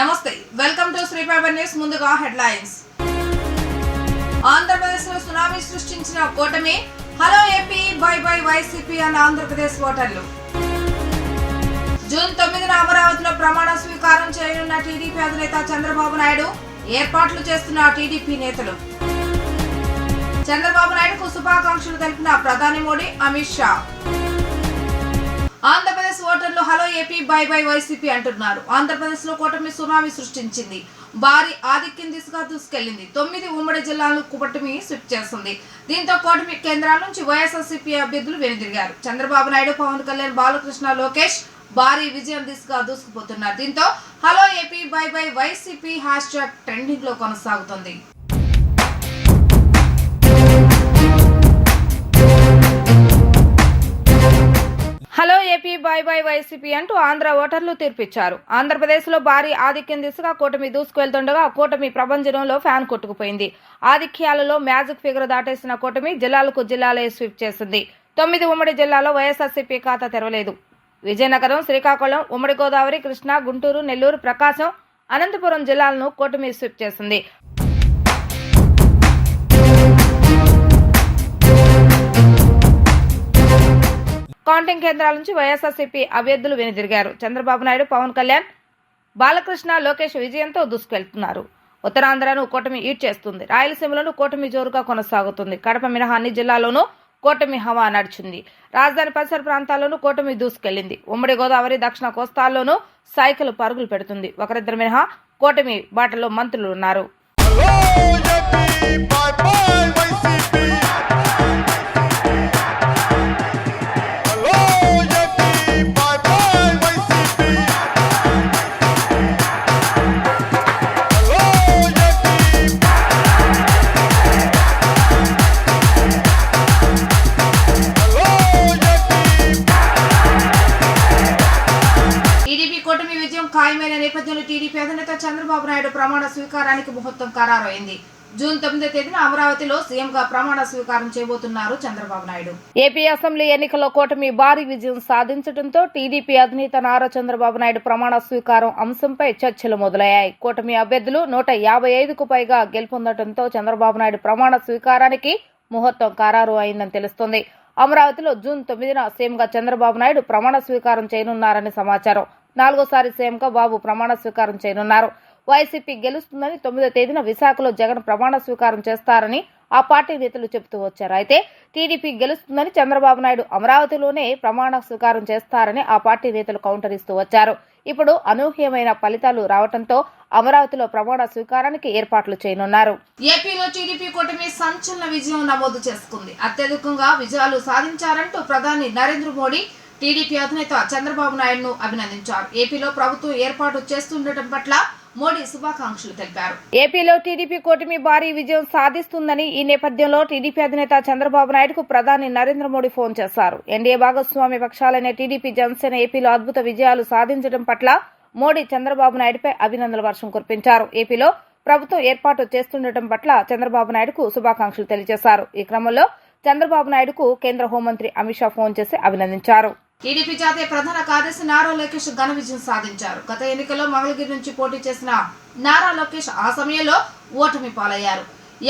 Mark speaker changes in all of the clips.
Speaker 1: నమస్తే welcome to Shri fibre news. ముందుగా headlines. Andhra Pradesh లో సునామీ సృష్టించిన కూటమి hello AP by by YCP అన్న ఆంధ్రప్రదేశ్ ఓటర్లు. జూన్ 9న అమరావతిలో ప్రమాణ స్వీకారం చేయనున్న టీడీపీ అధినేత చంద్రబాబు నాయుడు ఏర్పాట్లు చేస్తున్న టీడీపీ నేతలు. చంద్రబాబు నాయుడుకు శుభాకాంక్షలు తెలిపిన ప్రధాని మోడీ, అమిత్ షా. ఆంధ్రప్రదేశ్ ఓటర్లు hello AP by by YCP అంటున్నారు. ఆంధ్రప్రదేశ్ లో కూటమి సునామీ సృష్టించింది. భారీ ఆధిక్యం దిశగా దూసుకెళ్లింది. 9 ఉమ్మడి జిల్లాలను కూటమి స్విప్ చేస్తుంది. దీంతో కూటమి కేంద్రాల నుంచి వైఎస్ఆర్సీపీ అభ్యర్థులు వెనుదిరిగారు. చంద్రబాబు నాయుడు, పవన్ కళ్యాణ్, బాలకృష్ణ, లోకేష్ భారీ విజయం దిశగా దూసుకుపోతున్నారు. దీంతో hello AP by by YCP hash tag trending లో కొనసాగుతుంది. Hello AP by by YCP అంటూ ఆంధ్ర ఓటర్లు తీర్పిచ్చారు. ఆంధ్రప్రదేశ్ లో భారీ ఆధిక్యం దిశగా కూటమి దూసుకువెళ్తుండగా కూటమి ప్రభంజనంలో ఫ్యాన్ కొట్టుకుపోయింది. ఆధిక్యాలలో మ్యాజిక్ ఫిగర్ దాటేసిన కూటమి జిల్లాలకు జిల్లాలే స్వీప్ చేసింది. 9 ఉమ్మడి జిల్లాలో వైఎస్ఆర్సీపీ ఖాతా తెరవలేదు. విజయనగరం, శ్రీకాకుళం, ఉమ్మడి గోదావరి, కృష్ణా, గుంటూరు, నెల్లూరు, ప్రకాశం, అనంతపురం జిల్లాలను కూటమి స్వీప్ చేసింది. కౌంటింగ్ కేంద్రాల నుంచి వైఎస్ఆర్సీపీ అభ్యర్థులు వెనుదిరిగారు. చంద్రబాబు నాయుడు, పవన్ కళ్యాణ్, బాలకృష్ణ, లోకేష్ విజయంతో దూసుకెళ్తున్నారు. ఉత్తరాంధ్రను కూటమి ఈడ్ చేస్తుంది. రాయలసీమలోనూ కూటమి జోరుగా కొనసాగుతుంది. కడప మినహా అన్ని జిల్లాల్లోనూ కూటమి హవా నడిచింది. రాజధాని పరిసర ప్రాంతాల్లోనూ కూటమి దూసుకెళ్లింది. ఉమ్మడి గోదావరి, దక్షిణ కోస్తాల్లోనూ సైకిల్ పరుగులు పెడుతుంది. ఒకరిద్దరు మినహా కూటమి బాటలో మంత్రులు ఉన్నారు. కూటమి విజయం ఖాయమైన నేపథ్యంలో టీడీపీ అధినేత చంద్రబాబు నాయుడు ప్రమాణ స్వీకారానికి ముహూర్తం ఖరారైంది. జూన్ 9వ తేదీన అమరావతిలో సీఎంగా ప్రమాణ స్వీకారం చేయబోతున్నారు చంద్రబాబు నాయుడు. ఏపీ అసెంబ్లీ ఎన్నికల్లో కూటమి భారీ విజయం సాధించడంతో టీడీపీ అధినేత నారా చంద్రబాబు నాయుడు ప్రమాణ స్వీకారం అంశంపై చర్చలు మొదలయ్యాయి. కూటమి అభ్యర్థులు 155కు పైగా గెలుపొందడంతో చంద్రబాబు నాయుడు ప్రమాణ స్వీకారానికి ముహూర్తం ఖరారు అయిందని తెలుస్తోంది. అమరావతిలో జూన్ 9న సీఎంగా చంద్రబాబు నాయుడు ప్రమాణ స్వీకారం చేయనున్నారని సమాచారం. 4వసారి సీఎంగా బాబు ప్రమాణ స్వీకారం చేయనున్నారు. వైసీపీ గెలుస్తుందని 9వ తేదీన విశాఖలో జగన్ ప్రమాణ స్వీకారం చేస్తారని ఆ పార్టీ నేతలు చెబుతూ వచ్చారు. అయితే టీడీపీ గెలుస్తుందని చంద్రబాబు నాయుడు అమరావతిలోనే ప్రమాణ స్వీకారం చేస్తారని ఆ పార్టీ నేతలు కౌంటర్ ఇస్తూ వచ్చారు. ఇప్పుడు అనూహ్యమైన ఫలితాలు రావడంతో అమరావతిలో ప్రమాణ స్వీకారానికి ఏర్పాట్లు చేయనున్నారు. ఏపీలో టీడీపీ కూటమి సంచలన విజయం నమోదు చేసుకుంది. అత్యధికంగా విజయాలు సాధించారంటూ ప్రధాని నరేంద్ర మోడీ టీడీపీ అధినేత చంద్రబాబు నాయుడును అభినందించారు. ఏపీలో ప్రభుత్వం ఏర్పాటు చేస్తుండటం పట్ల మోడీ శుభాకాంక్షలు తెలిపారు. ఏపీలో టీడీపీ కూటమి భారీ విజయం సాధిస్తుందని ఈ నేపథ్యంలో టీడీపీ అధినేత చంద్రబాబు నాయుడుకు ప్రధాని నరేంద్ర మోడీ ఫోన్ చేశారు. ఎన్డీఏ భాగస్వామ్య పక్షాలైన టీడీపీ, జనసేన ఏపీలో అద్భుత విజయాలు సాధించడం పట్ల మోడీ చంద్రబాబు నాయుడుపై అభినందనల వర్షం కురిపించారు. ఏపీలో ప్రభుత్వం ఏర్పాటు చేస్తుండటం పట్ల చంద్రబాబు నాయుడుకు శుభాకాంక్షలు తెలియజేశారు. ఈ క్రమంలో చంద్రబాబు నాయుడుకు కేంద్ర హోంమంత్రి అమిత్ షా ఫోన్ చేసి అభినందించారు. టీడీపీ జాతీయ ప్రధాన కార్యదర్శి నారా లోకేష్ ఘన విజయం సాధించారు. గత ఎన్నికల్లో మంగళగిరి నుంచి పోటీ చేసిన నారా లోకేష్ ఆ సమయంలో ఓటమి పాలయ్యారు.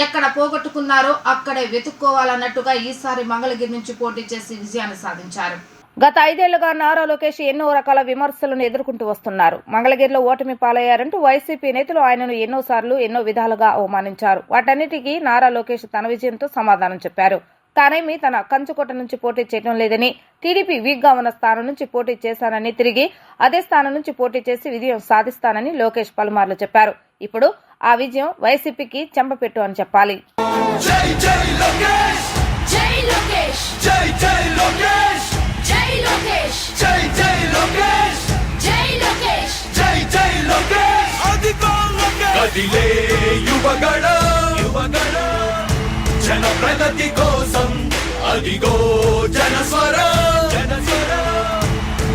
Speaker 1: ఎక్కడ పోగొట్టుకున్నారో అక్కడే వెతుక్కోవాలన్నట్టుగా ఈసారి మంగళగిరి నుంచి పోటీ చేసి విజయాన్ని సాధించారు. గత 5 ఏళ్లుగా నారా లోకేష్ ఎన్నో రకాల విమర్శలను ఎదుర్కొంటూ వస్తున్నారు. మంగళగిరిలో ఓటమి పాలయ్యారంటూ వైసీపీ నేతలు ఆయనను ఎన్నోసార్లు ఎన్నో విధాలుగా అవమానించారు. వాటన్నిటికీ నారా లోకేష్ తన విజయంతో సమాధానం చెప్పారు. తానేమి తన కంచుకోట నుంచి పోటీ చేయడం లేదని, టీడీపీ వీక్ గా ఉన్న స్థానం నుంచి పోటీ చేశానని, తిరిగి అదే స్థానం నుంచి పోటీ చేసి విజయం సాధిస్తానని లోకేష్ పలుమార్లు చెప్పారు. ఇప్పుడు ఆ విజయం వైసీపీకి చెంపపెట్టు అని చెప్పాలి.
Speaker 2: జన ప్రగతి కోసం అదిగో జనస్వర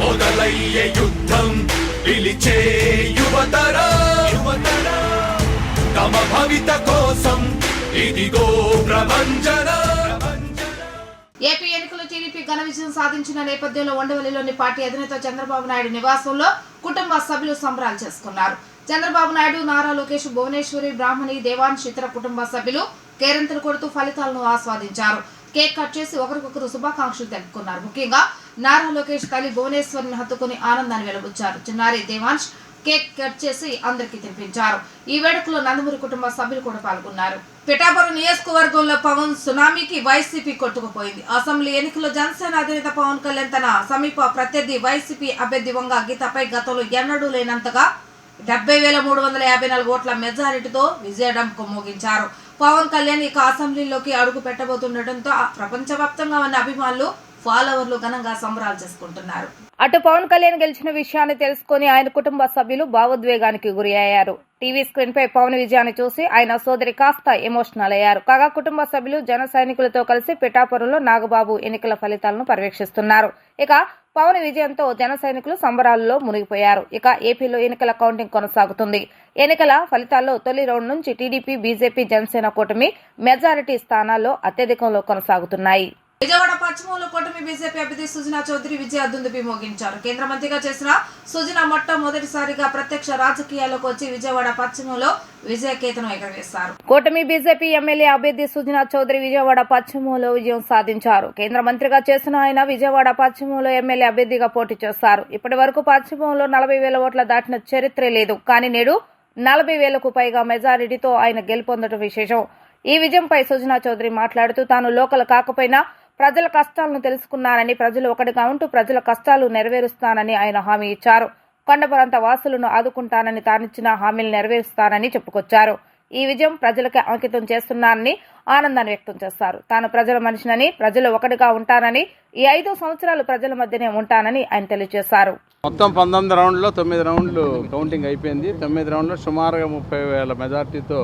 Speaker 2: మొదలయ్యే యుద్ధం పిలిచే యువతర తమ భవిత కోసం ఇదిగో ప్రభంజన.
Speaker 1: ఏపీ ఎన్నికల్లో టీడీపీ ఘన విజయం సాధించిన నేపథ్యంలో ఉండవల్లిలోని పార్టీ అధినేత చంద్రబాబు నాయుడు నివాసంలో కుటుంబ సభ్యులు సంబరాలు చేసుకున్నారు. చంద్రబాబు నాయుడు, నారా లోకేష్, భువనేశ్వరి, బ్రాహ్మణి, దేవాన్ష్ ఇతర కుటుంబ సభ్యులు కేరింతలు కొడుతూ ఫలితాలను ఆస్వాదించారు. కేక్ కట్ చేసి ఒకరికొకరు శుభాకాంక్షలు తెలుపుకున్నారు. ముఖ్యంగా నారా లోకేష్ తల్లి భువనేశ్వరిని హత్తుకుని ఆనందాన్ని వెలుబుచ్చారు. చిన్నారి దేవాన్ష్ కేక్ కట్ చేసి అందరికీ తినిపించారు. ఈ వేడుకలో నందమూరి కుటుంబ సభ్యులు కూడా పాల్గొన్నారు. పిఠాపురం నియోజకవర్గంలో పవన్ సునామీకి వైసీపీ కొట్టుకుపోయింది. అసెంబ్లీ ఎన్నికల్లో జనసేన అధినేత పవన్ కళ్యాణ్ తన సమీప ప్రత్యర్థి వైసీపీ అభ్యర్థి వంగ గీతపై గతంలో ఎన్నడూ లేనంతగా 70,354 ఓట్ల మెజారిటీతో విజయడంకు మోగించారు. పవన్ కళ్యాణ్ ఇక అసెంబ్లీలోకి అడుగు పెట్టబోతుండటంతో ప్రపంచవ్యాప్తంగా ఉన్న అభిమానులు, ఫాలోవర్లు ఘనంగా సంబరాలు చేసుకుంటున్నారు. అటు పవన్ కళ్యాణ్ గెలిచిన విషయాన్ని తెలుసుకుని ఆయన కుటుంబ సభ్యులు భావోద్వేగానికి గురి అయ్యారు. టీవీ స్క్రీన్ పై పవన్ విజయాన్ని చూసి ఆయన సోదరి కాస్త ఎమోషనల్ అయ్యారు. కాగా కుటుంబ సభ్యులు జన సైనికులతో కలిసి పిఠాపురంలో నాగబాబు ఎన్నికల ఫలితాలను పర్యవేక్షిస్తున్నారు. ఇక పవన్ విజయంతో జన సైనికులు సంబరాల్లో మునిగిపోయారు. ఇక ఏపీలో ఎన్నికల కౌంటింగ్ కొనసాగుతుంది. ఎన్నికల ఫలితాల్లో తొలి రౌండ్ నుంచి టీడీపీ, బీజేపీ, జనసేన కూటమి మెజారిటీ స్థానాల్లో అత్యధికంలో కొనసాగుతున్నాయి. విజయవాడ పశ్చిమంలో కూటమి బీజేపీ అభ్యర్థి సుజనా చౌదరి విజయ దుందుబి మోగించారు. కేంద్ర మంత్రిగా చేసిన సుజనా మొట్టమొదటిసారిగా ప్రత్యక్ష రాజకీయాల్లోకి వచ్చి విజయవాడ పశ్చిమంలో విజయకేతనం ఎగరవేశారు. కూటమి బీజేపీ ఎమ్మెల్యే అభ్యర్థి సుజనా చౌదరి విజయవాడ పశ్చిమంలో విజయం సాధించారు. కేంద్ర మంత్రిగా చేసిన ఆయన విజయవాడ పశ్చిమంలో ఎమ్మెల్యే అభ్యర్థిగా పోటీ చేశారు. ఇప్పటి వరకు పశ్చిమంలో 40,000 ఓట్ల దాటిన చరిత్రే లేదు. కానీ నేడు 40,000కు పైగా మెజారిటీతో ఆయన గెలుపొందడం విశేషం. ఈ విజయంపై సుజనా చౌదరి మాట్లాడుతూ తాను లోకల్ కాకపోయినా ప్రజల కష్టాలను తెలుసుకున్నానని, ప్రజలు ఒకటిగా ఉంటూ ప్రజల కష్టాలు నెరవేరుస్తానని ఆయన హామీ ఇచ్చారు. కొండ ప్రాంత వాసులను ఆదుకుంటానని, తానిచ్చిన హామీలు నెరవేరుస్తానని చెప్పుకొచ్చారు. ఈ విజయం ప్రజలకే అంకితం చేస్తున్నానని ఆనందాన్ని వ్యక్తం చేశారు. తాను ప్రజల మనిషినని, ప్రజలు ఒకటిగా ఉంటానని, ఈ 5 సంవత్సరాలు ప్రజల మధ్యనే ఉంటానని ఆయన తెలియజేశారు.
Speaker 3: మొత్తం 19 రౌండ్లో 9 రౌండ్లు కౌంటింగ్ అయిపోయింది. 9 రౌండ్లో సుమారుగా 30,000 మెజార్టీతో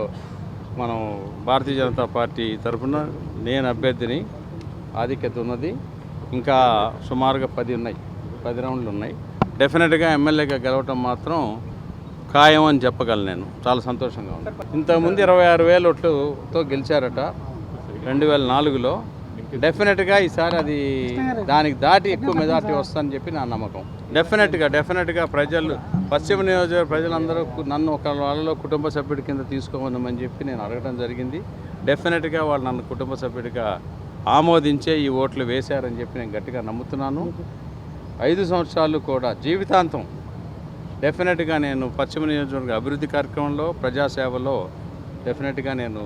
Speaker 3: మనం భారతీయ జనతా పార్టీ తరఫున నేను అభ్యర్థిని, ఆధిక్యత ఉన్నది. ఇంకా సుమారుగా 10 రౌండ్లు ఉన్నాయి. డెఫినెట్గా ఎమ్మెల్యేగా గెలవటం మాత్రం ఖాయం అని చెప్పగలను. నేను చాలా సంతోషంగా ఉంది. ఇంతకుముందు 26,000 ఓట్లతో గెలిచారట 2004లో. డెఫినెట్గా ఈసారి అది దానికి దాటి ఎక్కువ మెజార్టీ వస్తుందని చెప్పి నా నమ్మకం. డెఫినెట్గా ప్రజలు, పశ్చిమ నియోజకవర్గ ప్రజలందరూ నన్ను ఒక వాళ్ళలో కుటుంబ సభ్యుడి కింద తీసుకోమని చెప్పి నేను అడగడం జరిగింది. డెఫినెట్గా వాళ్ళు నన్ను కుటుంబ సభ్యుడిగా ఆమోదించే ఈ ఓట్లు వేశారని చెప్పి నేను గట్టిగా నమ్ముతున్నాను. 5 సంవత్సరాలు కూడా జీవితాంతం డెఫినెట్గా నేను పశ్చిమ నియోజకవర్గ అభివృద్ధి కార్యక్రమంలో, ప్రజాసేవలో డెఫినెట్గా నేను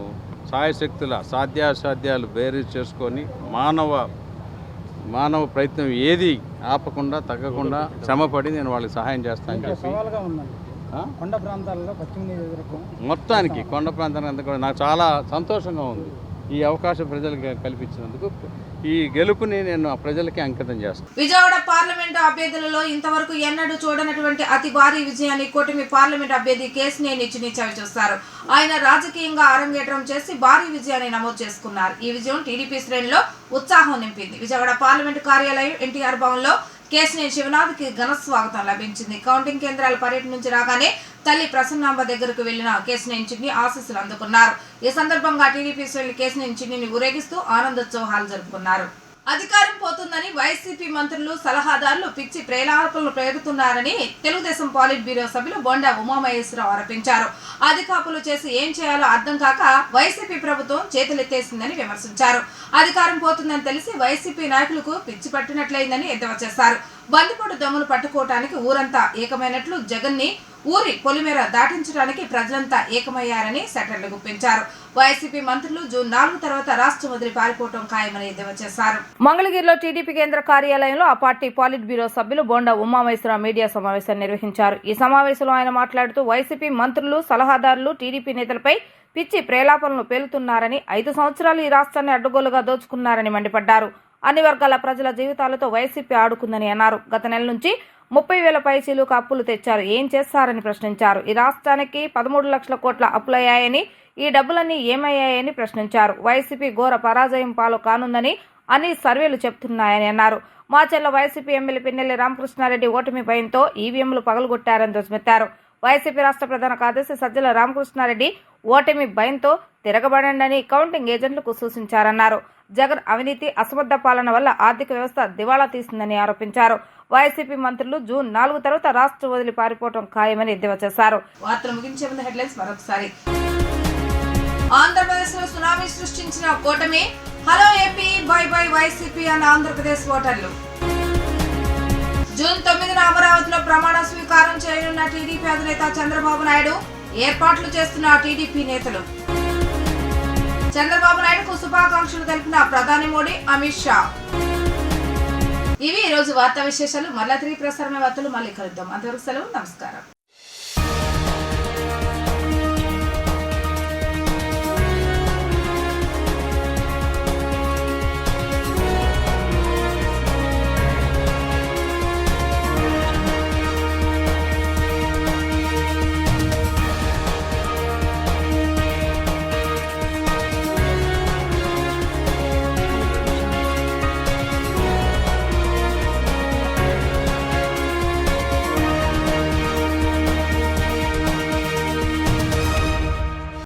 Speaker 3: సాయశక్తుల సాధ్యాసాధ్యాలు బేరీ చేసుకొని మానవ ప్రయత్నం ఏది ఆపకుండా, తగ్గకుండా శ్రమపడి నేను వాళ్ళకి సహాయం చేస్తానని చెప్పి
Speaker 4: కొండ ప్రాంతాల్లో పశ్చిమ నియోజకవర్గం
Speaker 3: మొత్తానికి కొండ ప్రాంతానికి అంతా కూడా నాకు చాలా సంతోషంగా ఉంది. ఈ అవకాశం ప్రజలకు కల్పించినందుకు ఈ గెలుపుని నేను ప్రజలకి అంకితం చేస్తాను.
Speaker 1: విజయవాడ పార్లమెంటు అభ్యర్థులలో ఇంతవరకు ఎన్నడూ చూడనటువంటి అతి భారీ విజయాన్ని కూటమి పార్లమెంట్ అభ్యర్థి కేశినేని చిన్ని చవిచూస్తారు. ఆయన రాజకీయంగా అరంగేట్రం చేసి భారీ విజయాన్ని నమోదు చేసుకున్నారు. ఈ విజయం టీడీపీ శ్రేణిలో ఉత్సాహం నింపింది. విజయవాడ పార్లమెంటు కార్యాలయం ఎన్టీఆర్ భవన్లో కేశినేని శివనాథ్కి ఘన స్వాగతం లభించింది. కౌంటింగ్ కేంద్రాల పర్యటన నుంచి రాగానే తల్లి ప్రసన్నాంబ దగ్గరకు వెళ్లిన కేశినేని చిన్ని ఆశీస్సులు అందుకున్నారు. ఈ సందర్భంగా టీడీపీ శ్రేణులు కేశినేని చిన్నిని ఊరేగిస్తూ ఆనందోత్సవాలు జరుపుకున్నారు. అధికారం పోతుందని వైసీపీ మంత్రులు, సలహాదారులు పిచ్చి ప్రేలాపనలు పేరుతున్నారని తెలుగుదేశం పాలిట్ బ్యూరో సభ్యులు బొండా ఉమామహేశ్వరరావు ఆరోపించారు. అధికారులు చేసి ఏం చేయాలో అర్థం కాక వైసీపీ ప్రభుత్వం చేతులెత్తేసిందని విమర్శించారు. అధికారం పోతుందని తెలిసి వైసీపీ నాయకులకు పిచ్చి పట్టినట్లయిందని ఎద్దేవా చేశారు. బందిపోటు దమ్మును పట్టుకోవటానికి ఊరంతా ఏకమైనట్లు జగన్ని ఊరి పొలిమేర దాటించడానికి ప్రజలంతా ఏకమయ్యారని సెటర్లు గుప్పించారు. వైసీపీ మంత్రులు జూన్ 4 తర్వాత రాష్ట్రం వదిలి పారిపోవడం ఖాయమని ఎద్దేవా చేశారు. మంగళగిరిలో టీడీపీ కేంద్ర కార్యాలయంలో ఆ పార్టీ పాలిట్ బ్యూరో సభ్యులు బొండా ఉమామహేశ్వరరావు మీడియా సమావేశాన్ని నిర్వహించారు. ఈ సమావేశంలో ఆయన మాట్లాడుతూ వైసీపీ మంత్రులు, సలహాదారులు టీడీపీ నేతలపై పిచ్చి ప్రేలాపనలు పేలుతున్నారని, 5 సంవత్సరాలు ఈ రాష్ట్రాన్ని అడ్డగోలుగా దోచుకున్నారని మండిపడ్డారు. అన్ని వర్గాల ప్రజల జీవితాలతో వైసీపీ ఆడుకుందని అన్నారు. గత నెల నుంచి 30,000 పైసీలకు అప్పులు తెచ్చారు. ఏం చేస్తారని ప్రశ్నించారు. ఈ రాష్ట్రానికి 13 లక్షల కోట్ల అప్పులయ్యాయని, ఈ డబ్బులన్నీ ఏమయ్యాయని ప్రశ్నించారు. వైసీపీ ఘోర పరాజయం పాలు కానుందని అన్ని సర్వేలు చెబుతున్నాయని అన్నారు. మాచెల్ల వైసీపీ ఎమ్మెల్యే పిన్నెల్లి రామకృష్ణారెడ్డి ఓటమి భయంతో ఈవీఎంలు పగలగొట్టారని ధ్వజమెత్తారు. వైసీపీ రాష్ట్ర ప్రధాన కార్యదర్శి సజ్జల రామకృష్ణారెడ్డి ఓటమి భయంతో తిరగబడండి కౌంటింగ్ ఏజెంట్లకు సూచించారన్నారు. జగన్ అవినీతి, అసమర్థ పాలన వల్ల ఆర్థిక వ్యవస్థ దివాళా తీసిందని ఆరోపించారు. వైసీపీ మంత్రులు జూన్ 4 తర్వాత రాష్ట్రం వదిలి పారిపోవడం ఖాయమని ఎద్దేవా చేశారు. వార్తలు ముగించే ముందు హెడ్లైన్స్ మరొకసారి. ఆంధ్రప్రదేశ్ లో సునామీ సృష్టించిన కూటమి, hello AP by by YCP అన్న ఆంధ్రప్రదేశ్ ఓటర్లు. జూన్ 9న అమరావతిలో ప్రమాణ స్వీకారం చేయనున్న టీడీపీ అధినేత చంద్రబాబు నాయుడు, ఏర్పాట్లు చేస్తున్న టీడీపీ నేతలు. చంద్రబాబు నాయుడుకు శుభాకాంక్షలు తెలిపిన ప్రధాని మోడీ, అమిత్ షా. ఇవి ఈ రోజు వార్తా విశేషాలు. మళ్ళా తిరిగి ప్రసారమైన వార్తలు మళ్ళీ కలుద్దాం. అంతవరకు సెలవు, నమస్కారం.